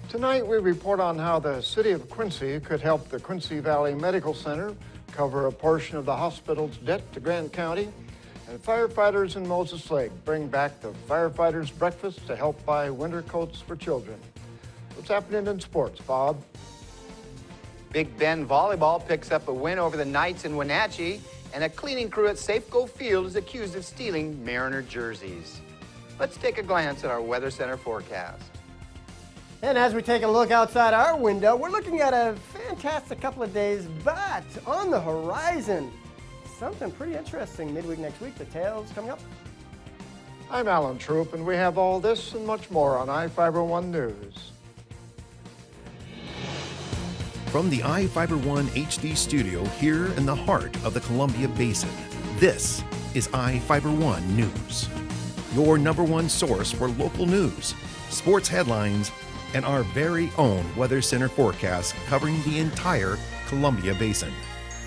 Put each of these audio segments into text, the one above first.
Tonight we report on how the city of Quincy could help the Quincy Valley Medical Center cover a portion of the hospital's debt to Grant County, and firefighters in Moses Lake bring back the firefighters' breakfast to help buy winter coats for children. What's happening in sports, Bob? Big Bend Volleyball picks up a win over the Knights in Wenatchee, and a cleaning crew at Safeco Field is accused of stealing Mariner jerseys. Let's take a glance at our Weather Center forecast. And as we take a look outside our window, we're looking at a fantastic couple of days, but on the horizon, something pretty interesting midweek next week. The tales coming up. I'm Alan Troop, and we have all this and much more on I-Fiber One News. From the I-Fiber One HD studio here in the heart of the Columbia Basin, this is I-Fiber One News, your #1 source for local news, sports headlines, and our very own Weather Center forecast covering the entire Columbia Basin.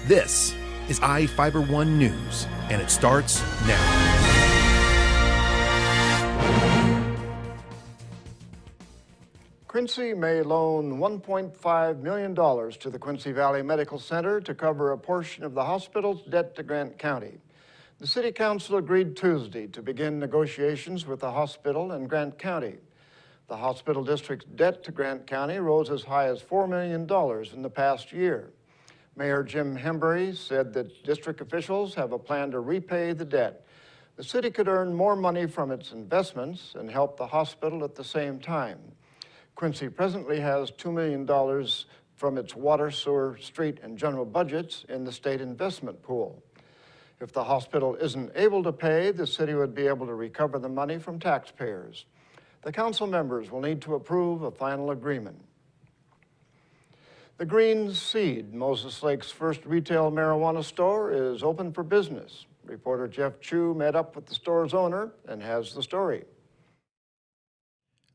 This is I-Fiber One News, and it starts now. Quincy may loan $1.5 million to the Quincy Valley Medical Center to cover a portion of the hospital's debt to Grant County. The City Council agreed Tuesday to begin negotiations with the hospital and Grant County. The hospital district's debt to Grant County rose as high as $4 million in the past year. Mayor Jim Hembury said that district officials have a plan to repay the debt. The city could earn more money from its investments and help the hospital at the same time. Quincy presently has $2 million from its water, sewer, street, and general budgets in the state investment pool. If the hospital isn't able to pay, the city would be able to recover the money from taxpayers. The council members will need to approve a final agreement. The Green Seed, Moses Lake's first retail marijuana store, is open for business. Reporter Jeff Chu met up with the store's owner and has the story.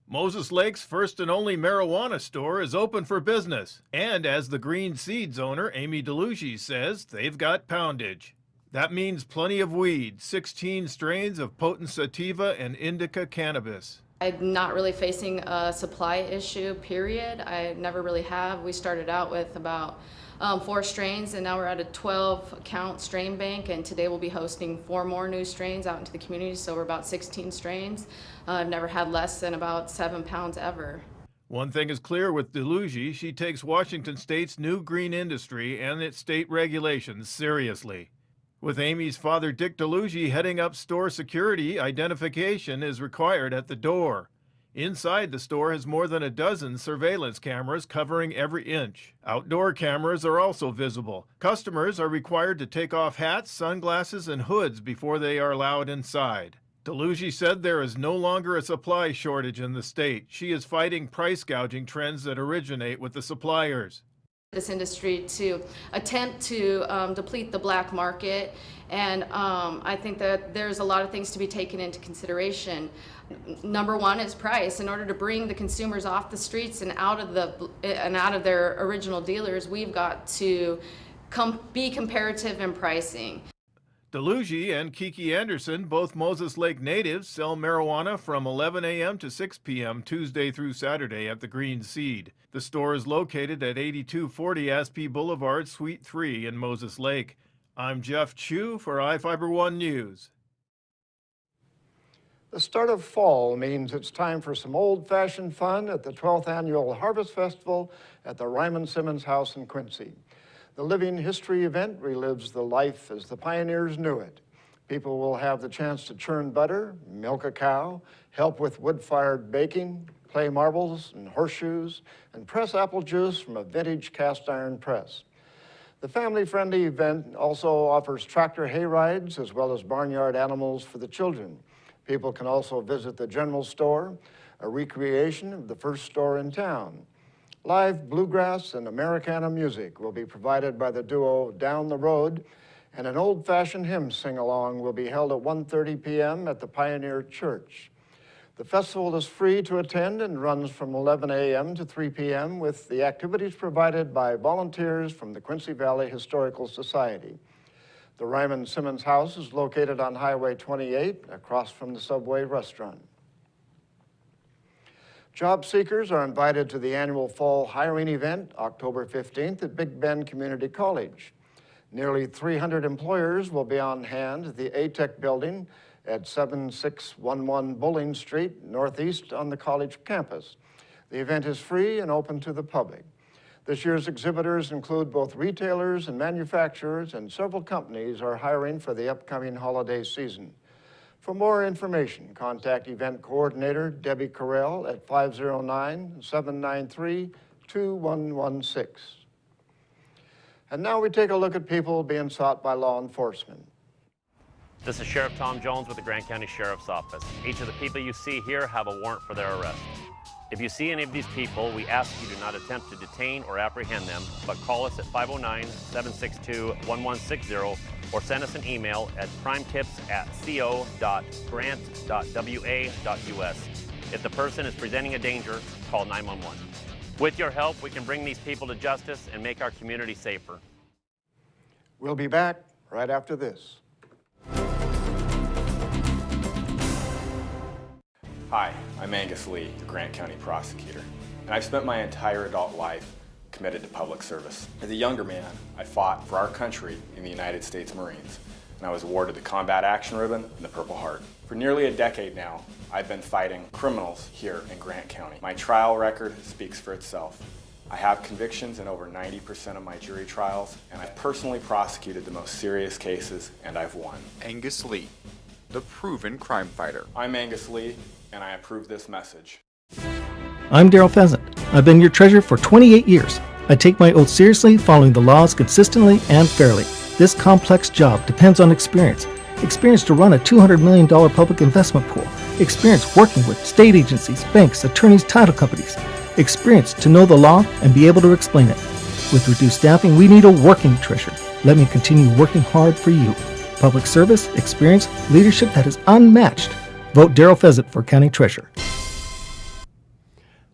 Moses Lake's first and only marijuana store is open for business, and as the Green Seeds owner, Amy DeLuigi, says, they've got poundage. That means plenty of weed, 16 strains of potent sativa and indica cannabis. I'm not really facing a supply issue, period. I never really have. We started out with about 4 strains, and now we're at a 12-count strain bank, and today we'll be hosting 4 more new strains out into the community, so we're about 16 strains. I've never had less than about 7 pounds ever. One thing is clear with DeLuigi, she takes Washington State's new green industry and its state regulations seriously. With Amy's father, Dick DeLuigi, heading up store security, identification is required at the door. Inside the store has more than a dozen surveillance cameras covering every inch. Outdoor cameras are also visible. Customers are required to take off hats, sunglasses, and hoods before they are allowed inside. DeLuigi said there is no longer a supply shortage in the state. She is fighting price gouging trends that originate with the suppliers. This industry to attempt to deplete the black market, and I think that there's a lot of things to be taken into consideration. Number one is price. In order to bring the consumers off the streets and out of their original dealers, we've got to be comparative in pricing. DeLuigi and Kiki Anderson, both Moses Lake natives, sell marijuana from 11 a.m. to 6 p.m. Tuesday through Saturday at the Green Seed. The store is located at 8240 Aspie Boulevard, Suite 3 in Moses Lake. I'm Jeff Chu for I-Fiber One News. The start of fall means it's time for some old-fashioned fun at the 12th Annual Harvest Festival at the Ryman Simmons House in Quincy. The Living History event relives the life as the pioneers knew it. People will have the chance to churn butter, milk a cow, help with wood-fired baking, play marbles and horseshoes, and press apple juice from a vintage cast iron press. The family-friendly event also offers tractor hay rides as well as barnyard animals for the children. People can also visit the general store, a recreation of the first store in town. Live bluegrass and Americana music will be provided by the duo Down the Road, and an old-fashioned hymn sing-along will be held at 1:30 p.m. at the Pioneer Church. The festival is free to attend and runs from 11 a.m. to 3 p.m. with the activities provided by volunteers from the Quincy Valley Historical Society. The Ryman Simmons House is located on Highway 28 across from the Subway restaurant. Job seekers are invited to the annual fall hiring event, October 15th at Big Bend Community College. Nearly 300 employers will be on hand at the ATEC building at 7611 Bowling Street, northeast on the college campus. The event is free and open to the public. This year's exhibitors include both retailers and manufacturers, and several companies are hiring for the upcoming holiday season. For more information, contact event coordinator Debbie Carell at 509-793-2116. And now we take a look at people being sought by law enforcement. This is Sheriff Tom Jones with the Grant County Sheriff's Office. Each of the people you see here have a warrant for their arrest. If you see any of these people, we ask you do not attempt to detain or apprehend them, but call us at 509-762-1160 or send us an email at crimetips@co.grant.wa.us. If the person is presenting a danger, call 911. With your help, we can bring these people to justice and make our community safer. We'll be back right after this. Hi, I'm Angus Lee, the Grant County prosecutor, and I've spent my entire adult life committed to public service. As a younger man, I fought for our country in the United States Marines, and I was awarded the Combat Action Ribbon and the Purple Heart. For nearly a decade now, I've been fighting criminals here in Grant County. My trial record speaks for itself. I have convictions in over 90% of my jury trials, and I've personally prosecuted the most serious cases, and I've won. Angus Lee, the proven crime fighter. I'm Angus Lee, and I approve this message. I'm Daryl Pheasant. I've been your treasurer for 28 years. I take my oath seriously, following the laws consistently and fairly. This complex job depends on experience. Experience to run a $200 million public investment pool. Experience working with state agencies, banks, attorneys, title companies. Experience to know the law and be able to explain it. With reduced staffing, we need a working treasurer. Let me continue working hard for you. Public service, experience, leadership that is unmatched. Vote Daryl Pheasant for County Treasurer.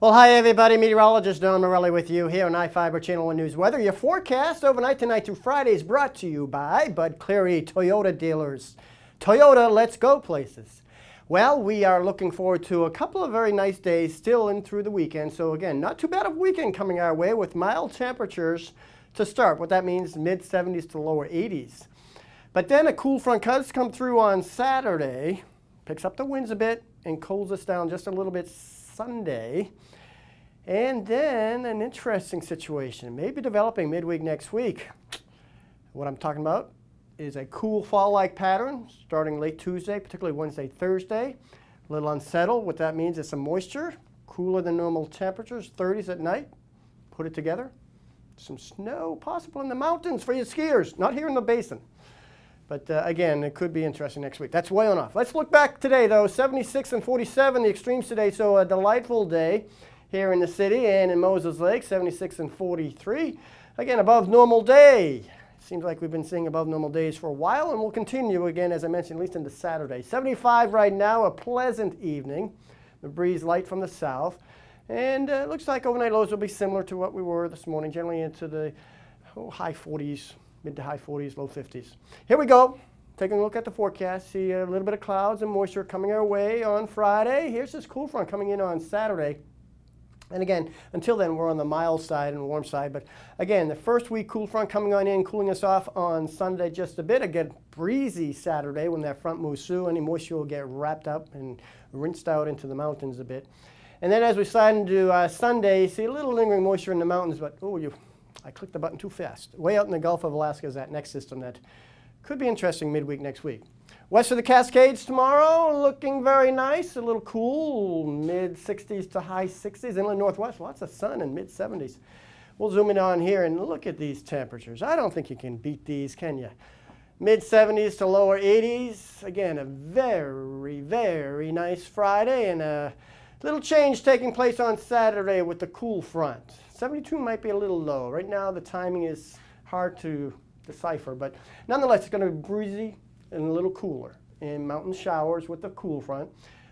Well, hi everybody, meteorologist Don Morelli with you here on iFiber Channel 1 News Weather. Your forecast overnight tonight through Friday is brought to you by Bud Cleary Toyota dealers. Toyota, let's go places. Well, we are looking forward to a couple of very nice days still in through the weekend. So again, not too bad of a weekend coming our way with mild temperatures to start. What that means, mid-70s to lower 80s. But then a cool front does come through on Saturday, picks up the winds a bit and cools us down just a little bit Sunday. And then an interesting situation may be developing midweek next week. What I'm talking about is a cool fall-like pattern starting late Tuesday, particularly Wednesday, Thursday. A little unsettled. What that means is some moisture, cooler than normal temperatures, 30s at night. Put it together. Some snow possible in the mountains for your skiers, not here in the basin. But again, it could be interesting next week. That's way on off. Let's look back today, though. 76 and 47, the extremes today, so a delightful day here in the city and in Moses Lake, 76 and 43. Again, above normal day. Seems like we've been seeing above normal days for a while, and we'll continue again, as I mentioned, at least into Saturday. 75 right now, a pleasant evening. The breeze light from the south. And it looks like overnight lows will be similar to what we were this morning, generally into the high 40s, mid to high 40s, low 50s. Here we go. Taking a look at the forecast. See a little bit of clouds and moisture coming our way on Friday. Here's this cool front coming in on Saturday. And again, until then, we're on the mild side and warm side. But again, the first week cool front coming on in, cooling us off on Sunday just a bit. Again, breezy Saturday when that front moves through. Any moisture will get wrapped up and rinsed out into the mountains a bit. And then as we slide into Sunday, see a little lingering moisture in the mountains. But, I clicked the button too fast. Way out in the Gulf of Alaska is that next system that could be interesting midweek next week. West of the Cascades tomorrow, looking very nice, a little cool, mid-60s to high 60s. Inland Northwest, lots of sun and mid-70s. We'll zoom in on here and look at these temperatures. I don't think you can beat these, can you? Mid-70s to lower 80s. Again, a very, very nice Friday, and a little change taking place on Saturday with the cool front. 72 might be a little low. Right now, the timing is hard to decipher, but nonetheless, it's going to be breezy and a little cooler, and mountain showers with the cool front.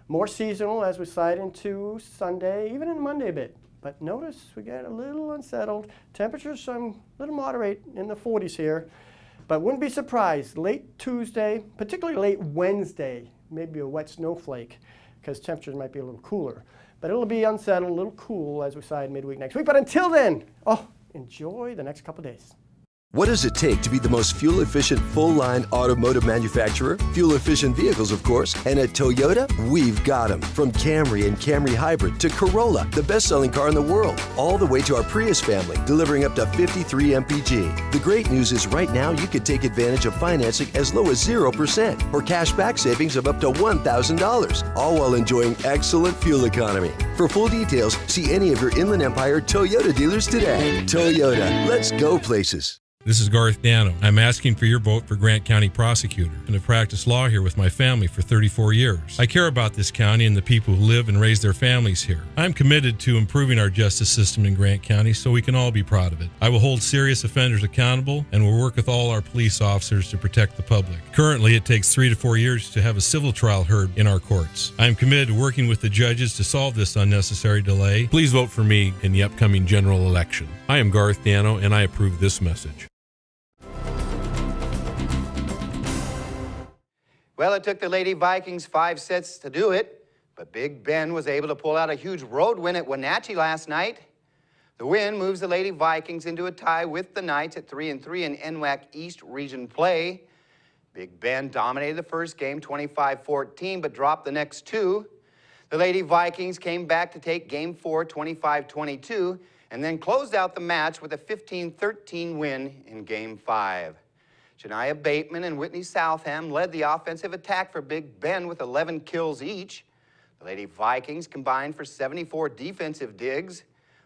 More seasonal as we slide into Sunday, even in Monday a bit. But notice we get a little unsettled. Temperatures a little moderate in the 40s here. But wouldn't be surprised, late Tuesday, particularly late Wednesday, maybe a wet snowflake, because temperatures might be a little cooler. But it'll be unsettled, a little cool as we side midweek next week. But until then, enjoy the next couple days. What does it take to be the most fuel-efficient, full-line automotive manufacturer? Fuel-efficient vehicles, of course. And at Toyota, we've got them. From Camry and Camry Hybrid to Corolla, the best-selling car in the world, all the way to our Prius family, delivering up to 53 mpg. The great news is right now you could take advantage of financing as low as 0% or cash back savings of up to $1,000, all while enjoying excellent fuel economy. For full details, see any of your Inland Empire Toyota dealers today. Toyota, let's go places. This is Garth Dano. I'm asking for your vote for Grant County Prosecutor, and have practiced law here with my family for 34 years. I care about this county and the people who live and raise their families here. I'm committed to improving our justice system in Grant County so we can all be proud of it. I will hold serious offenders accountable and will work with all our police officers to protect the public. Currently, it takes 3 to 4 years to have a civil trial heard in our courts. I am committed to working with the judges to solve this unnecessary delay. Please vote for me in the upcoming general election. I am Garth Dano, and I approve this message. Well, it took the Lady Vikings 5 sets to do it, but Big Ben was able to pull out a huge road win at Wenatchee last night. The win moves the Lady Vikings into a tie with the Knights at 3-3 in NWAC East Region play. Big Ben dominated the first game 25-14, but dropped the next two. The Lady Vikings came back to take Game 4 25-22, and then closed out the match with a 15-13 win in Game 5. Shania Bateman and Whitney Southam led the offensive attack for Big Ben with 11 kills each. The Lady Vikings combined for 74 defensive digs.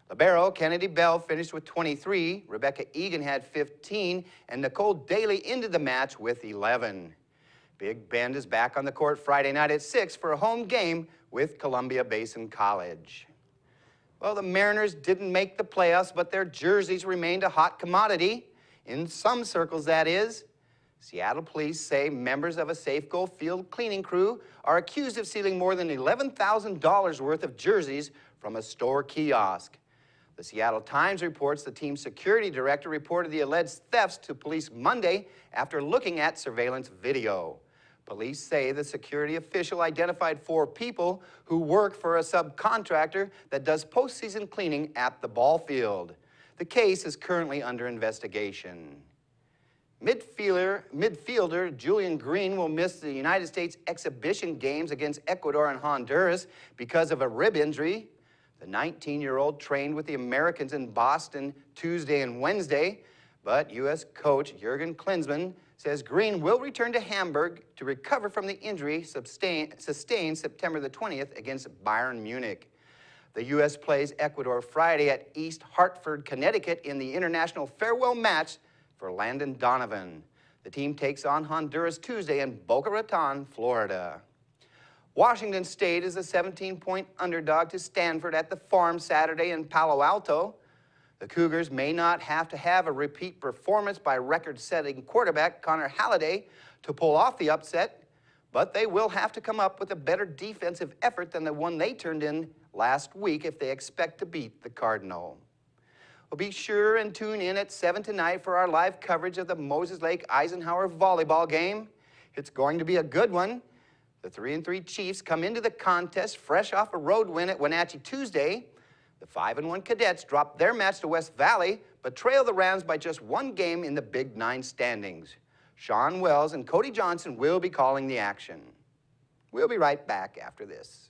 Libero Kennedy Bell finished with 23, Rebecca Egan had 15, and Nicole Daly ended the match with 11. Big Bend is back on the court Friday night at 6 for a home game with Columbia Basin College. Well, the Mariners didn't make the playoffs, but their jerseys remained a hot commodity. In some circles, that is. Seattle police say members of a Safeco field cleaning crew are accused of stealing more than $11,000 worth of jerseys from a store kiosk. The Seattle Times reports the team's security director reported the alleged thefts to police Monday after looking at surveillance video. Police say the security official identified 4 people who work for a subcontractor that does postseason cleaning at the ball field. The case is currently under investigation. Midfielder Julian Green will miss the United States exhibition games against Ecuador and Honduras because of a rib injury. The 19-year-old trained with the Americans in Boston Tuesday and Wednesday, but U.S. coach Jurgen Klinsmann says Green will return to Hamburg to recover from the injury sustained September the 20th against Bayern Munich. The U.S. plays Ecuador Friday at East Hartford, Connecticut in the international farewell match for Landon Donovan. The team takes on Honduras Tuesday in Boca Raton, Florida. Washington State is a 17-point underdog to Stanford at the Farm Saturday in Palo Alto. The Cougars may not have to have a repeat performance by record-setting quarterback Connor Halliday to pull off the upset, but they will have to come up with a better defensive effort than the one they turned in last week if they expect to beat the Cardinal. Well, be sure and tune in at 7 tonight for our live coverage of the Moses Lake Eisenhower volleyball game. It's going to be a good one. The 3-3 Chiefs come into the contest fresh off a road win at Wenatchee Tuesday. The 5-1 Cadets dropped their match to West Valley, but trail the Rams by just 1 game in the Big 9 standings. Sean Wells and Cody Johnson will be calling the action. We'll be right back after this.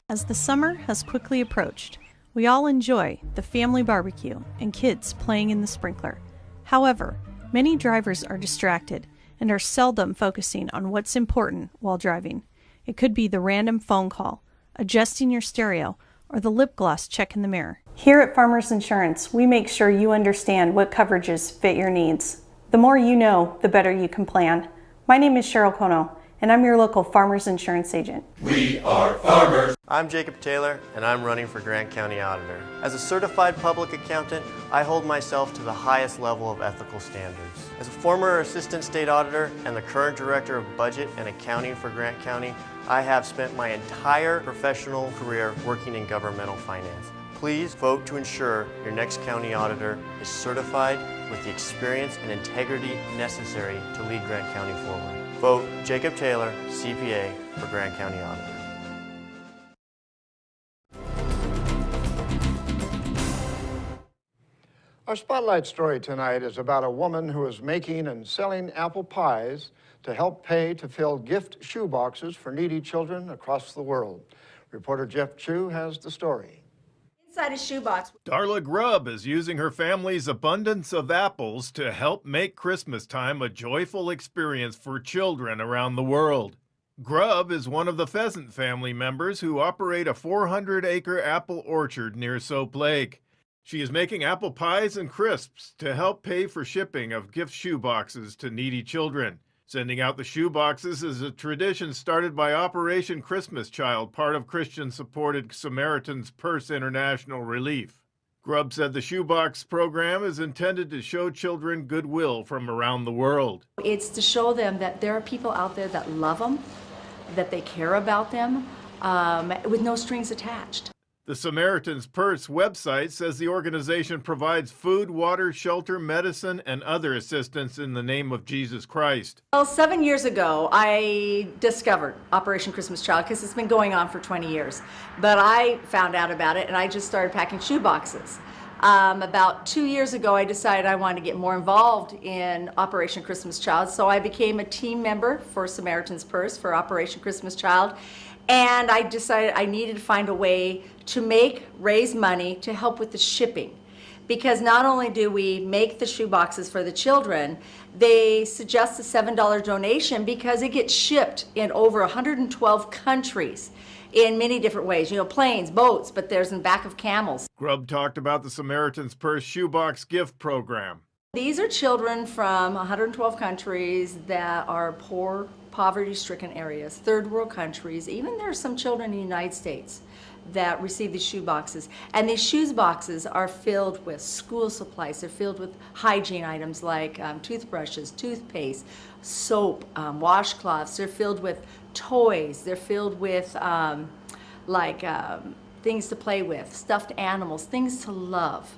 As the summer has quickly approached, we all enjoy the family barbecue and kids playing in the sprinkler. However, many drivers are distracted and are seldom focusing on what's important while driving. It could be the random phone call, adjusting your stereo, or the lip gloss check in the mirror. Here at Farmers Insurance, we make sure you understand what coverages fit your needs. The more you know, the better you can plan. My name is Cheryl Kono, and I'm your local Farmers Insurance agent. We are farmers. I'm Jacob Taylor, and I'm running for Grant County Auditor. As a certified public accountant, I hold myself to the highest level of ethical standards. As a former assistant state auditor and the current director of budget and accounting for Grant County, I have spent my entire professional career working in governmental finance. Please vote to ensure your next county auditor is certified with the experience and integrity necessary to lead Grant County forward. Vote Jacob Taylor, CPA, for Grant County Auditor. Our spotlight story tonight is about a woman who is making and selling apple pies to help pay to fill gift shoeboxes for needy children across the world. Reporter Jeff Chu has the story. Inside a shoebox. Darla Grubb is using her family's abundance of apples to help make Christmas time a joyful experience for children around the world. Grubb is one of the Pheasant family members who operate a 400-acre apple orchard near Soap Lake. She is making apple pies and crisps to help pay for shipping of gift shoeboxes to needy children. Sending out the shoeboxes is a tradition started by Operation Christmas Child, part of Christian-supported Samaritan's Purse International Relief. Grubb said the shoebox program is intended to show children goodwill from around the world. It's to show them that there are people out there that love them, that they care about them, with no strings attached. The Samaritan's Purse website says the organization provides food, water, shelter, medicine, and other assistance in the name of Jesus Christ. Well, 7 years ago, I discovered Operation Christmas Child because it's been going on for 20 years. But I found out about it and I just started packing shoe boxes. About 2 years ago, I decided I wanted to get more involved in Operation Christmas Child, so I became a team member for Samaritan's Purse for Operation Christmas Child. And I decided I needed to find a way to raise money to help with the shipping. Because not only do we make the shoe boxes for the children, they suggest a $7 donation because it gets shipped in over 112 countries in many different ways. You know, planes, boats, but there's in the back of camels. Grubb talked about the Samaritan's Purse shoebox gift program. These are children from 112 countries that are poor, poverty-stricken areas, third world countries. Even there are some children in the United States that receive these shoe boxes. And these shoe boxes are filled with school supplies. They're filled with hygiene items like toothbrushes, toothpaste, soap, washcloths. They're filled with toys. They're filled with things to play with, stuffed animals, things to love.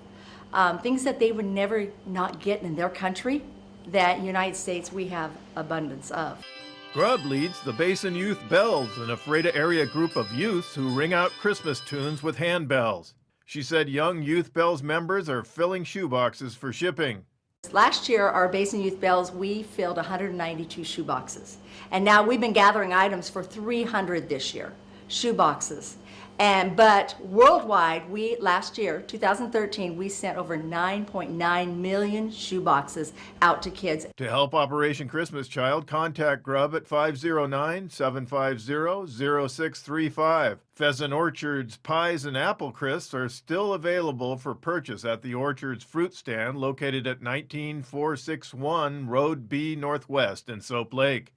Things that they would never not get in their country, that United States we have abundance of. Grubb leads the Basin Youth Bells, an Ephrata area group of youths who ring out Christmas tunes with handbells. She said young Youth Bells members are filling shoeboxes for shipping. Last year, our Basin Youth Bells, we filled 192 shoeboxes. And now we've been gathering items for 300 this year, shoeboxes. But worldwide, last year, 2013, we sent over 9.9 million shoeboxes out to kids. To help Operation Christmas Child, contact Grubb at 509-750-0635. Pheasant Orchard's pies and apple crisps are still available for purchase at the Orchard's fruit stand located at 19461 Road B Northwest in Soap Lake.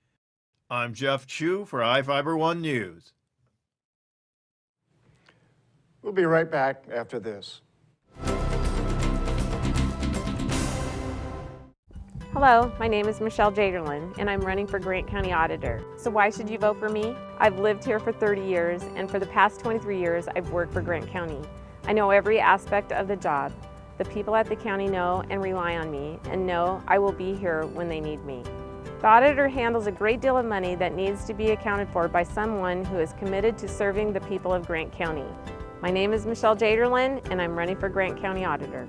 I'm Jeff Chu for iFiber One News. We'll be right back after this. Hello, my name is Michelle Jaderlin, and I'm running for Grant County Auditor. So why should you vote for me? I've lived here for 30 years, and for the past 23 years, I've worked for Grant County. I know every aspect of the job. The people at the county know and rely on me, and know I will be here when they need me. The auditor handles a great deal of money that needs to be accounted for by someone who is committed to serving the people of Grant County. My name is Michelle Jaderlin, and I'm running for Grant County Auditor.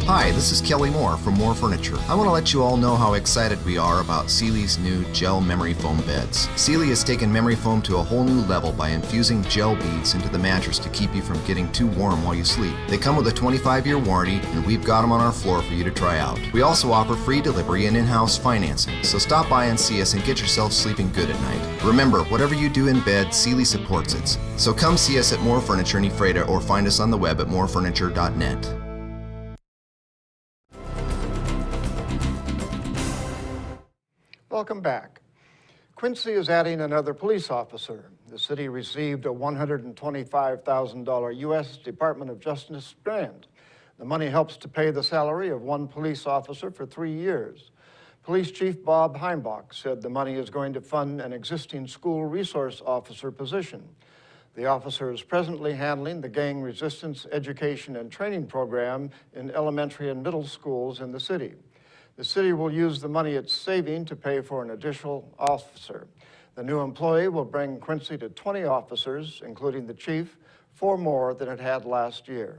Hi, this is Kelly Moore from Moore Furniture. I want to let you all know how excited we are about Sealy's new gel memory foam beds. Sealy has taken memory foam to a whole new level by infusing gel beads into the mattress to keep you from getting too warm while you sleep. They come with a 25-year warranty, and we've got them on our floor for you to try out. We also offer free delivery and in-house financing, so stop by and see us and get yourself sleeping good at night. Remember, whatever you do in bed, Sealy supports it. So come see us at Moore Furniture in Ephrata or find us on the web at moorefurniture.net. Welcome back. Quincy is adding another police officer. The city received a $125,000 U.S. Department of Justice grant. The money helps to pay the salary of one police officer for 3 years. Police Chief Bob Heimbach said the money is going to fund an existing school resource officer position. The officer is presently handling the gang resistance education and training program in elementary and middle schools in the city. The city will use the money it's saving to pay for an additional officer. The new employee will bring Quincy to 20 officers, including the chief, 4 more than it had last year.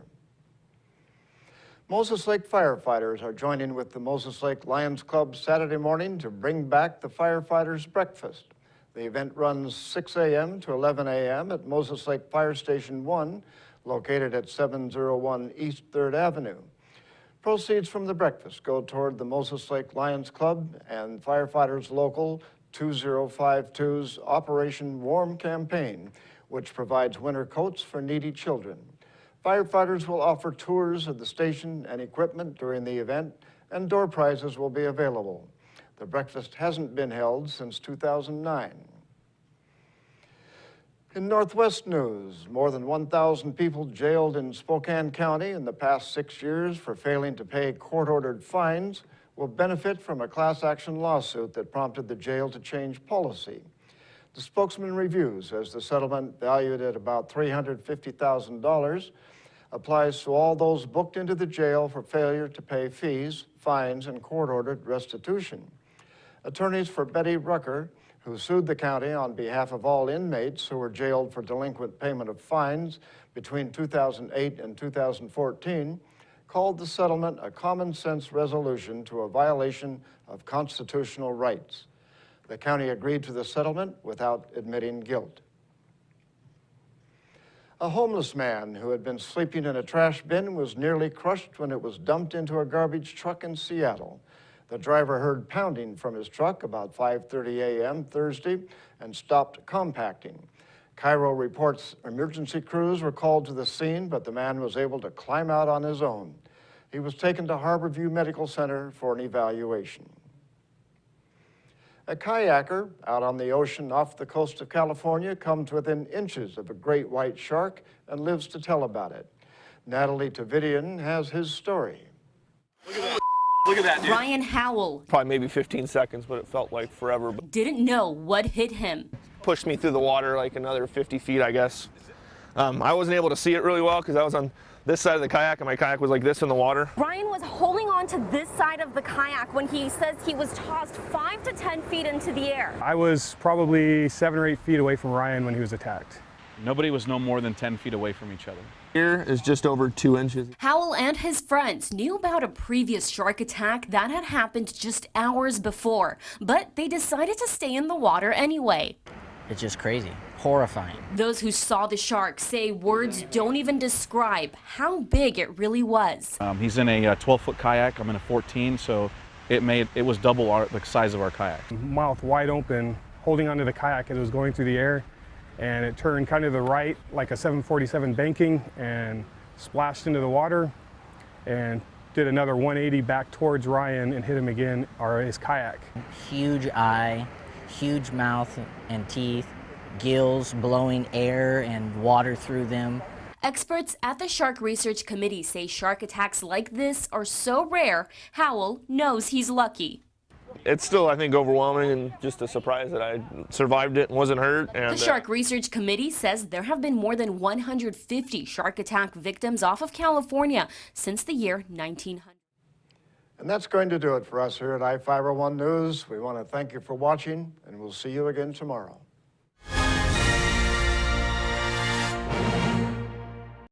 Moses Lake firefighters are joining with the Moses Lake Lions Club Saturday morning to bring back the firefighters' breakfast. The event runs 6 a.m. to 11 a.m. at Moses Lake Fire Station 1, located at 701 East 3rd Avenue. Proceeds from the breakfast go toward the Moses Lake Lions Club and Firefighters Local 2052's Operation Warm campaign, which provides winter coats for needy children. Firefighters will offer tours of the station and equipment during the event, and door prizes will be available. The breakfast hasn't been held since 2009. In Northwest news, more than 1,000 people jailed in Spokane County in the past 6 years for failing to pay court-ordered fines will benefit from a class action lawsuit that prompted the jail to change policy. The spokesman reviews as the settlement, valued at about $350,000, applies to all those booked into the jail for failure to pay fees, fines, and court-ordered restitution. Attorneys for Betty Rucker, who sued the county on behalf of all inmates who were jailed for delinquent payment of fines between 2008 and 2014, called the settlement a common-sense resolution to a violation of constitutional rights. The county agreed to the settlement without admitting guilt. A homeless man who had been sleeping in a trash bin was nearly crushed when it was dumped into a garbage truck in Seattle. The driver heard pounding from his truck about 5:30 a.m. Thursday and stopped compacting. Cairo reports emergency crews were called to the scene, but the man was able to climb out on his own. He was taken to Harborview Medical Center for an evaluation. A kayaker out on the ocean off the coast of California comes within inches of a great white shark and lives to tell about it. Natalie Tavidian has his story. Look at that, dude. Ryan Howell Probably maybe 15 seconds, but it felt like forever. didn't know what hit him. Pushed me through the water like another 50 feet, I guess. I wasn't able to see it really well because I was on this side of the kayak and my kayak was like this in the water. Ryan was holding on to this side of the kayak when he says he was tossed 5 to 10 feet into the air. I was probably 7 or 8 feet away from Ryan when he was attacked. Nobody was no more than 10 feet away from each other. Here is just over 2 inches. Howell and his friends knew about a previous shark attack that had happened just hours before, but they decided to stay in the water anyway. It's just crazy, horrifying. Those who saw the shark say words don't even describe how big it really was. He's in a 12-foot kayak. I'm in a 14, so it was double the size of our kayak. Mouth wide open, holding onto the kayak as it was going through the air, and it turned kind of to the right like a 747 banking and splashed into the water and did another 180 back towards Ryan and hit him again, or his kayak. Huge eye, huge mouth and teeth, gills blowing air and water through them. Experts at the Shark Research Committee say shark attacks like this are so rare, Howell knows he's lucky. It's still, I think, overwhelming and just a surprise that I survived it and wasn't hurt. And, The Shark Research Committee says there have been more than 150 shark attack victims off of California since the year 1900. And that's going to do it for us here at I-501 News. We want to thank you for watching, and we'll see you again tomorrow.